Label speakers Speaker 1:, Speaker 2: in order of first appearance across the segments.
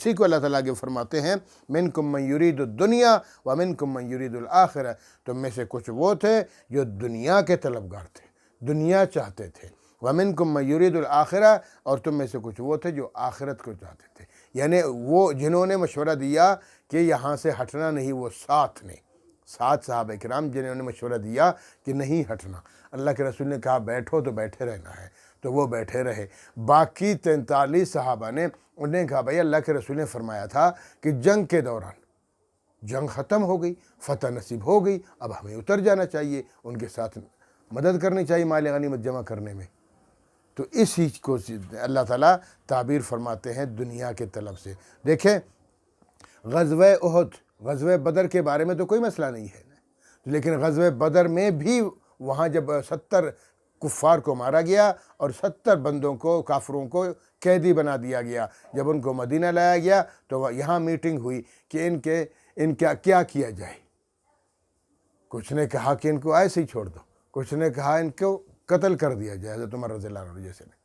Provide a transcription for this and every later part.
Speaker 1: اسی کو اللہ تعالیٰ آگے فرماتے ہیں منکم من یرید الدنیا ومنکم من یرید الآخرہ، تم میں سے کچھ وہ تھے جو دنیا کے طلبگار تھے، دنیا چاہتے تھے، ومنکم من یرید الآخرہ، اور تم میں سے کچھ وہ تھے جو آخرت کو چاہتے تھے، یعنی وہ جنہوں نے مشورہ دیا کہ یہاں سے ہٹنا نہیں، وہ سات صحابہ کرام جنہوں نے مشورہ دیا کہ نہیں ہٹنا، اللہ کے رسول نے کہا بیٹھو تو بیٹھے رہنا ہے، تو وہ بیٹھے رہے۔ باقی 43 صحابہ نے انہیں کہا بھائی اللہ کے رسول نے فرمایا تھا کہ جنگ کے دوران جنگ ختم ہو گئی، فتح نصیب ہو گئی، اب ہمیں اتر جانا چاہیے، ان کے ساتھ مدد کرنی چاہیے مال غنیمت جمع کرنے میں۔ تو اسی کو اللہ تعالیٰ تعبیر فرماتے ہیں دنیا کے طلب سے۔ دیکھیں غزوہ احد، غزوہ بدر کے بارے میں تو کوئی مسئلہ نہیں ہے، لیکن غزوہ بدر میں بھی وہاں جب 70 کفار کو مارا گیا اور 70 بندوں کو، کافروں کو قیدی بنا دیا گیا، جب ان کو مدینہ لایا گیا تو یہاں میٹنگ ہوئی کہ ان کا کیا کیا جائے۔ کچھ نے کہا کہ ان کو ایسے ہی چھوڑ دو، کچھ نے کہا ان کو قتل کر دیا جائے حضرت عمر رضی اللہ عنہ جیسے نے،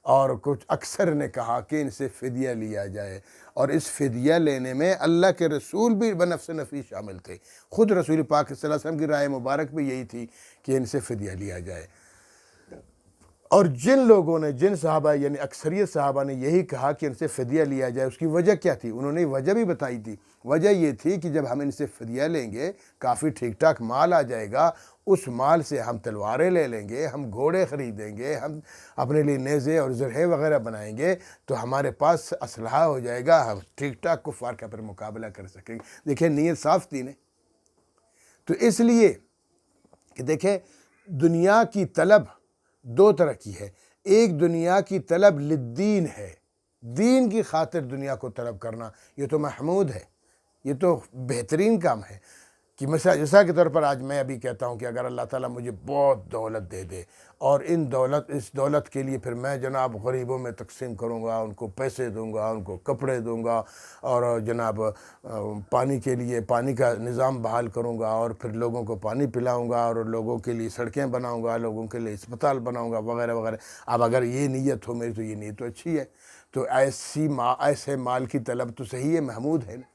Speaker 1: اور کچھ اکثر نے کہا کہ ان سے فدیہ لیا جائے، اور اس فدیہ لینے میں اللہ کے رسول بھی بنفس نفیس شامل تھے، خود رسول پاک صلی اللہ علیہ وسلم کی رائے مبارک بھی یہی تھی کہ ان سے فدیہ لیا جائے۔ اور جن لوگوں نے، جن صحابہ یعنی اکثریت صحابہ نے یہی کہا کہ ان سے فدیہ لیا جائے، اس کی وجہ کیا تھی؟ انہوں نے وجہ بھی بتائی تھی۔ وجہ یہ تھی کہ جب ہم ان سے فدیہ لیں گے، کافی ٹھیک ٹھاک مال آ جائے گا، اس مال سے ہم تلواریں لے لیں گے، ہم گھوڑے خریدیں گے، ہم اپنے لیے نیزے اور زرہیں وغیرہ بنائیں گے، تو ہمارے پاس اسلحہ ہو جائے گا، ہم ٹھیک ٹھاک کفار کا پھر مقابلہ کر سکیں گے۔ دیکھیں نیت صاف تھی نا۔ تو اس لیے کہ دیکھیں دنیا کی طلب دو طرح کی ہے، ایک دنیا کی طلب للدین ہے، دین کی خاطر دنیا کو طلب کرنا، یہ تو محمود ہے، یہ تو بہترین کام ہے۔ کہ مثلا جیسا کے طور پر آج میں ابھی کہتا ہوں کہ اگر اللہ تعالیٰ مجھے بہت دولت دے دے، اور اس دولت کے لیے پھر میں جناب غریبوں میں تقسیم کروں گا، ان کو پیسے دوں گا، ان کو کپڑے دوں گا، اور جناب پانی کے لیے پانی کا نظام بحال کروں گا، اور پھر لوگوں کو پانی پلاؤں گا، اور لوگوں کے لیے سڑکیں بناؤں گا، لوگوں کے لیے اسپتال بناؤں گا، وغیرہ وغیرہ۔ اب اگر یہ نیت ہو میری تو یہ نیت تو اچھی ہے، تو ایسے مال کی طلب تو صحیح ہے، محمود ہے نا۔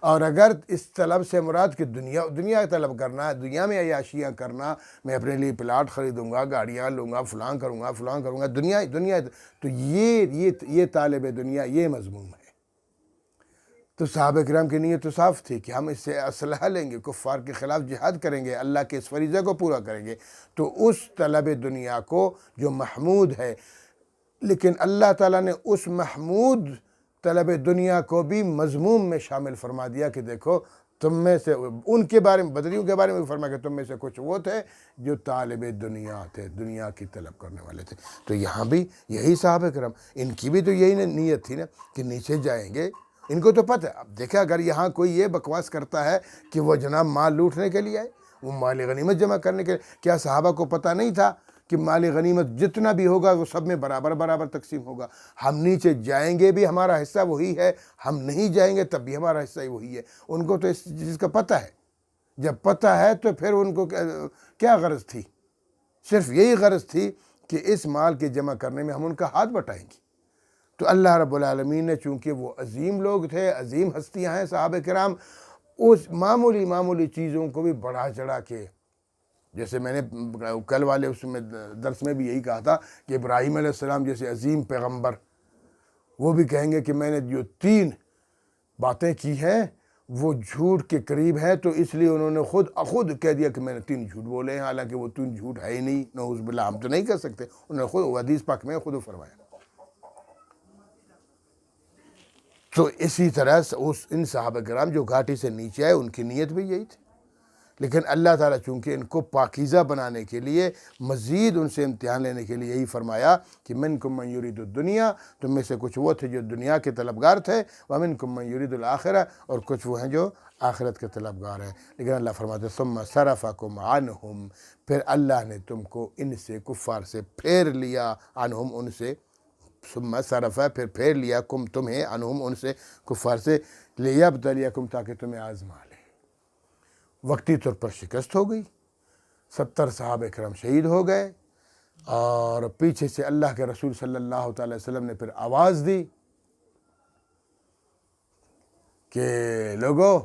Speaker 1: اور اگر اس طلب سے مراد کہ دنیا طلب کرنا، دنیا میں عیاشیاں کرنا، میں اپنے لیے پلاٹ خریدوں گا، گاڑیاں لوں گا، فلاں کروں گا، دنیا، تو یہ طالب دنیا یہ مضموم ہے۔ تو صحابہ کرام کی نیت تو صاف تھی کہ ہم اس سے اسلحہ لیں گے، کفار کے خلاف جہاد کریں گے، اللہ کے اس فریضے کو پورا کریں گے، تو اس طلب دنیا کو جو محمود ہے، لیکن اللہ تعالیٰ نے اس محمود طلب دنیا کو بھی مضموم میں شامل فرما دیا کہ دیکھو تم میں سے، ان کے بارے میں، بدریوں کے بارے میں بھی فرمایا کہ تم میں سے کچھ وہ تھے جو طالب دنیا تھے، دنیا کی طلب کرنے والے تھے۔ تو یہاں بھی یہی صحابہ کرام، ان کی بھی تو یہی نیت تھی نا کہ نیچے جائیں گے، ان کو تو پتہ ہے۔ اب دیکھیں اگر یہاں کوئی یہ بکواس کرتا ہے کہ وہ جناب مال لوٹنے کے لیے آئے، وہ مال غنیمت جمع کرنے کے لیے، کیا صحابہ کو پتہ نہیں تھا کہ مال غنیمت جتنا بھی ہوگا وہ سب میں برابر تقسیم ہوگا؟ ہم نیچے جائیں گے بھی ہمارا حصہ وہی ہے، ہم نہیں جائیں گے تب بھی ہمارا حصہ ہی وہی ہے۔ ان کو تو اس چیز کا پتہ ہے، جب پتہ ہے تو پھر ان کو کیا غرض تھی؟ صرف یہی غرض تھی کہ اس مال کے جمع کرنے میں ہم ان کا ہاتھ بٹائیں گے۔ تو اللہ رب العالمین نے، چونکہ وہ عظیم لوگ تھے، عظیم ہستیاں ہیں صحابہ کرام، اس معمولی چیزوں کو بھی بڑھا چڑھا کے، جیسے میں نے کل والے اس میں درس میں بھی یہی کہا تھا کہ ابراہیم علیہ السلام جیسے عظیم پیغمبر، وہ بھی کہیں گے کہ میں نے جو 3 باتیں کی ہیں وہ جھوٹ کے قریب ہے، تو اس لیے انہوں نے خود کہہ دیا کہ میں نے 3 جھوٹ بولے ہیں، حالانکہ وہ 3 جھوٹ ہے ہی نہیں، نعوذ باللہ، ہم تو نہیں کر سکتے، انہوں نے خود حدیث پاک میں خود فرمایا۔ تو اسی طرح ان صحابہ کرام جو گھاٹی سے نیچے آئے، ان کی نیت بھی یہی تھی، لیکن اللہ تعالیٰ چونکہ ان کو پاکیزہ بنانے کے لیے، مزید ان سے امتحان لینے کے لیے یہی فرمایا کہ منکم من یرید الدنیا، تم میں سے کچھ وہ تھے جو دنیا کے طلبگار تھے، ومنکم من یرید الآخرہ، اور کچھ وہ ہیں جو آخرت کے طلبگار ہیں۔ لیکن اللہ فرماتے ثم صرفکم عنہم، پھر اللہ نے تم کو ان سے، کفار سے پھیر لیا، عنہم ان سے، ثم صرفا پھر پھیر لیا، کم تمہیں، عنہم ان سے، کفار سے، لیبتلیکم تاکہ تمہیں آزما لے۔ وقتی طور پر شکست ہو گئی، 70 صحابہ کرام شہید ہو گئے، اور پیچھے سے اللہ کے رسول صلی اللہ تعالی وسلم نے پھر آواز دی کہ لوگو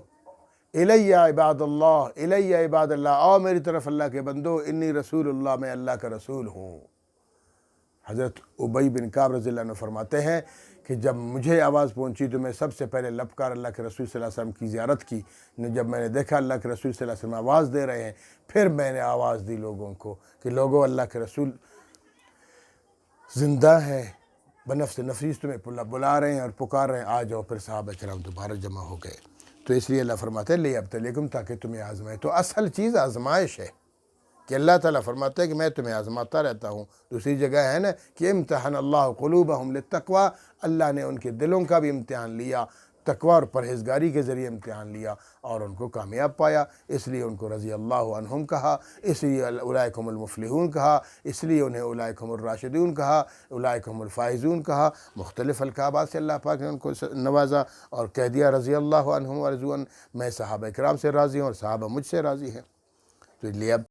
Speaker 1: الیہ عباد اللہ، الیہ عباد اللہ، آؤ میری طرف اللہ کے بندو، انی رسول اللہ، میں اللہ کا رسول ہوں۔ حضرت ابی بن کعب رضی اللہ عنہ فرماتے ہیں کہ جب مجھے آواز پہنچی تو میں سب سے پہلے لبکار اللہ کے رسول صلی اللہ علیہ وسلم کی زیارت کی۔ جب میں نے دیکھا اللہ کے رسول صلی اللہ علیہ وسلم آواز دے رہے ہیں، پھر میں نے آواز دی لوگوں کو کہ لوگوں اللہ کے رسول زندہ ہے، بنفس نفیس تمہیں بلا رہے ہیں اور پکار رہے ہیں، آ جاؤ۔ پھر صحابہ کرام دوبارہ جمع ہو گئے۔ تو اس لیے اللہ فرماتے ہیں لیبتلیکم، تاکہ تمہیں آزمائے۔ تو اصل چیز آزمائش ہے کہ اللہ تعالیٰ فرماتے ہیں کہ میں تمہیں آزماتا رہتا ہوں۔ دوسری جگہ ہے نا کہ امتحن اللہ قلوبہم للتقوی، اللہ نے ان کے دلوں کا بھی امتحان لیا، تقوی اور پرہیزگاری کے ذریعے امتحان لیا اور ان کو کامیاب پایا۔ اس لیے ان کو رضی اللہ عنہم کہا، اس لیے اولئک ہم المفلحون کہا، اس لیے انہیں اولئک ہم الراشدون کہا، اولئک ہم الفائزون کہا۔ مختلف القابات سے اللہ پاک نے ان کو نوازا اور کہہ دیا رضی اللہ عنہم ورضوا عنہ، میں صحابہ کرام سے راضی ہوں اور صحابہ مجھ سے راضی ہیں۔ تو لیے اب